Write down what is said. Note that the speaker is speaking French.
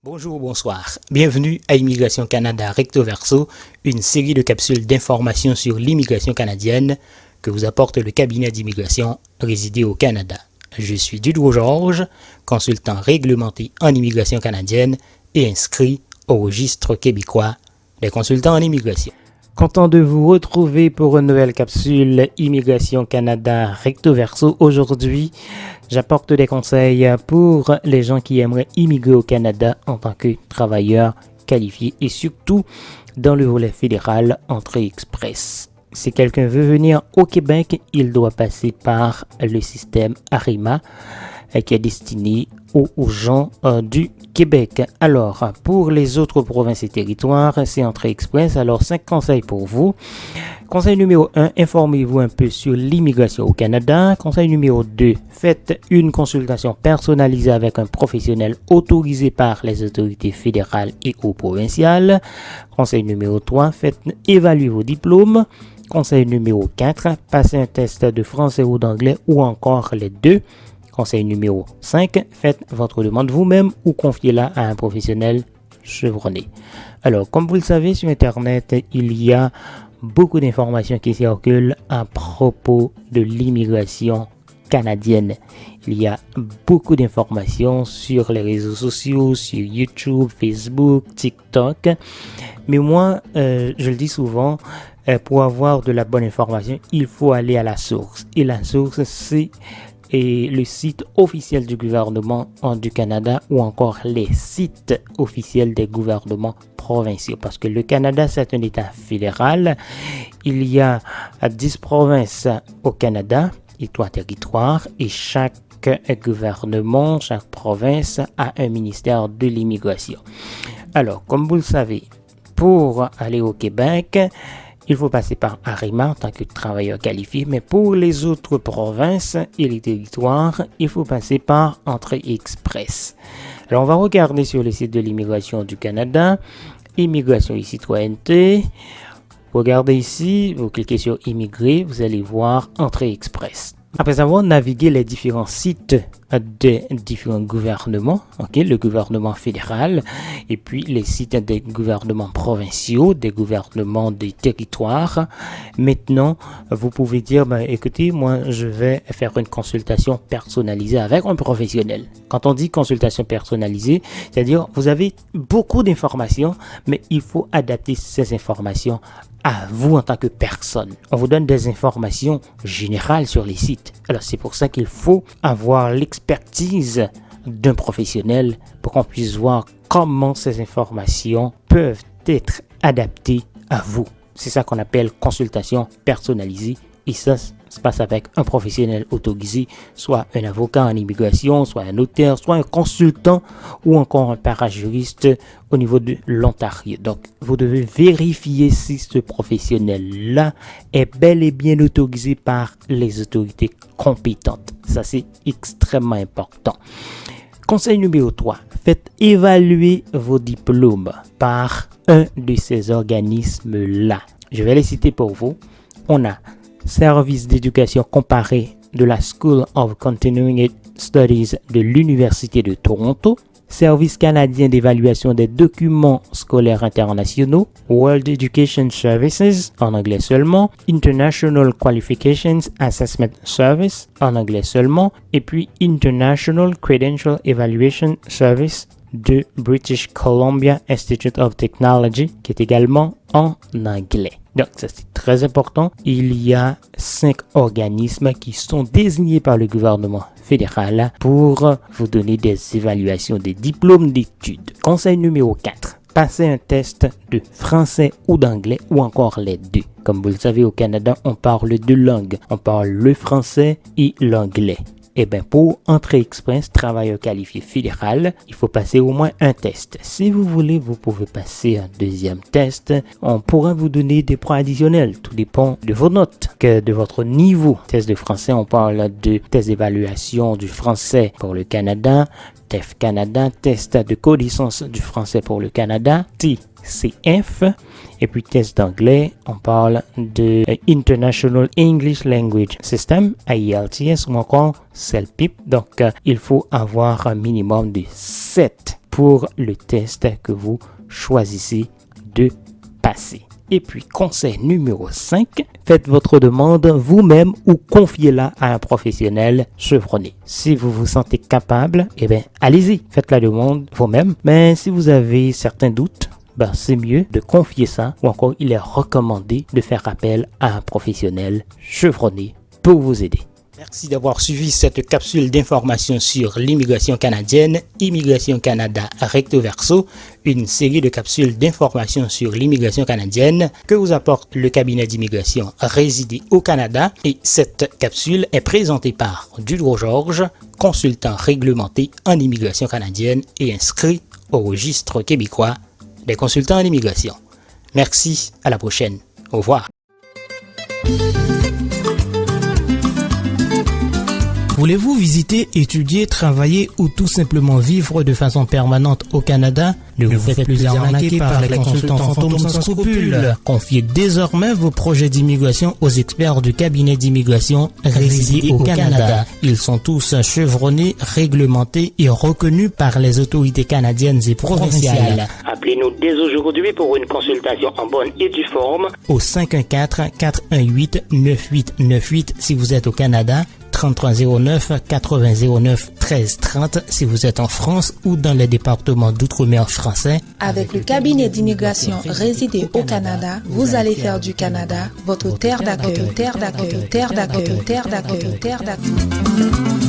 Bonjour, bonsoir. Bienvenue à Immigration Canada Recto Verso, une série de capsules d'informations sur l'immigration canadienne que vous apporte le cabinet d'immigration résidé au Canada. Je suis Dudro Georges, consultant réglementé en immigration canadienne et inscrit au registre québécois des consultants en immigration. Content de vous retrouver pour une nouvelle capsule Immigration Canada Recto Verso. Aujourd'hui, j'apporte des conseils pour les gens qui aimeraient immigrer au Canada en tant que travailleurs qualifiés et surtout dans le volet fédéral Entrée Express. Si quelqu'un veut venir au Québec, il doit passer par le système ARIMA qui est destiné aux gens du Québec. Alors, pour les autres provinces et territoires, c'est Entrée Express. Alors, 5 conseils pour vous. Conseil numéro 1, informez-vous un peu sur l'immigration au Canada. Conseil numéro 2, faites une consultation personnalisée avec un professionnel autorisé par les autorités fédérales et ou provinciales. Conseil numéro 3, faites évaluer vos diplômes. Conseil numéro 4, passez un test de français ou d'anglais ou encore les deux. Conseil numéro 5, faites votre demande vous-même ou confiez-la à un professionnel chevronné. Alors, comme vous le savez, sur Internet, il y a beaucoup d'informations qui circulent à propos de l'immigration canadienne. Il y a beaucoup d'informations sur les réseaux sociaux, sur YouTube, Facebook, TikTok. Mais moi, je le dis souvent, pour avoir de la bonne information, il faut aller à la source. Et la source, c'est le site officiel du gouvernement du Canada ou encore les sites officiels des gouvernements provinciaux. Parce que le Canada, c'est un État fédéral. Il y a 10 provinces au Canada et 3 territoires. Et chaque gouvernement, chaque province a un ministère de l'immigration. Alors, comme vous le savez, pour aller au Québec, il faut passer par ARIMA en tant que travailleur qualifié, mais pour les autres provinces et les territoires, il faut passer par Entrée Express. Alors, on va regarder sur le site de l'immigration du Canada, Immigration et citoyenneté. Regardez ici, vous cliquez sur Immigrer, vous allez voir Entrée Express. Après avoir navigué les différents sites des différents gouvernements, le gouvernement fédéral et puis les sites des gouvernements provinciaux, des gouvernements des territoires, maintenant vous pouvez dire, écoutez, moi je vais faire une consultation personnalisée avec un professionnel. Quand on dit consultation personnalisée, c'est-à-dire vous avez beaucoup d'informations, mais il faut adapter ces informations à vous en tant que personne. On vous donne des informations générales sur les sites. Alors c'est pour ça qu'il faut avoir l'expertise d'un professionnel pour qu'on puisse voir comment ces informations peuvent être adaptées à vous. C'est ça qu'on appelle consultation personnalisée et ça se passe avec un professionnel autorisé, soit un avocat en immigration, soit un notaire, soit un consultant ou encore un parajuriste au niveau de l'Ontario. Donc, vous devez vérifier si ce professionnel-là est bel et bien autorisé par les autorités compétentes. Ça, c'est extrêmement important. Conseil numéro 3, faites évaluer vos diplômes par un de ces organismes-là. Je vais les citer pour vous. On a Service d'éducation comparée de la School of Continuing Studies de l'Université de Toronto, Service canadien d'évaluation des documents scolaires internationaux, World Education Services, en anglais seulement, International Qualifications Assessment Service, en anglais seulement, et puis International Credential Evaluation Service de British Columbia Institute of Technology, qui est également en anglais. Donc, ça c'est très important. Il y a 5 organismes qui sont désignés par le gouvernement fédéral pour vous donner des évaluations des diplômes d'études. Conseil numéro 4. Passez un test de français ou d'anglais ou encore les deux. Comme vous le savez, au Canada, on parle deux langues. On parle le français et l'anglais. Eh bien, pour Entrée Express, travailleur qualifié fédéral, il faut passer au moins un test. Si vous voulez, vous pouvez passer un deuxième test. On pourra vous donner des points additionnels. Tout dépend de vos notes, de votre niveau. Test de français, on parle de test d'évaluation du français pour le Canada, TEF Canada, test de connaissance du français pour le Canada, TCF. Et puis test d'anglais, on parle de International English Language System, IELTS ou encore CELPIP. Donc, il faut avoir un minimum de 7 pour le test que vous choisissez de passer. Et puis, conseil numéro 5, faites votre demande vous-même ou confiez-la à un professionnel chevronné. Si vous vous sentez capable, allez-y, faites la demande vous-même. Mais si vous avez certains doutes, c'est mieux de confier ça ou encore il est recommandé de faire appel à un professionnel chevronné pour vous aider. Merci d'avoir suivi cette capsule d'information sur l'immigration canadienne, Immigration Canada recto verso, une série de capsules d'information sur l'immigration canadienne que vous apporte le cabinet d'immigration résidé au Canada. Et cette capsule est présentée par Dudreau-Georges, consultant réglementé en immigration canadienne et inscrit au registre québécois des consultants en immigration. Merci, à la prochaine. Au revoir. Voulez-vous visiter, étudier, travailler ou tout simplement vivre de façon permanente au Canada? Ne vous faites plus arnaquer par les consultants fantômes sans scrupules. Confiez désormais vos projets d'immigration aux experts du cabinet d'immigration résidé au Canada. Ils sont tous chevronnés, réglementés et reconnus par les autorités canadiennes et provinciales. Appelez-nous dès aujourd'hui pour une consultation en bonne et due forme au 514-418-9898 si vous êtes au Canada, 3309 8009 1330 si vous êtes en France ou dans les départements d'outre-mer français. Avec le cabinet d'immigration résidé au Canada, vous allez faire du Canada votre terre d'accueil, terre d'accueil, terre d'accueil, terre d'accueil, terre d'accueil.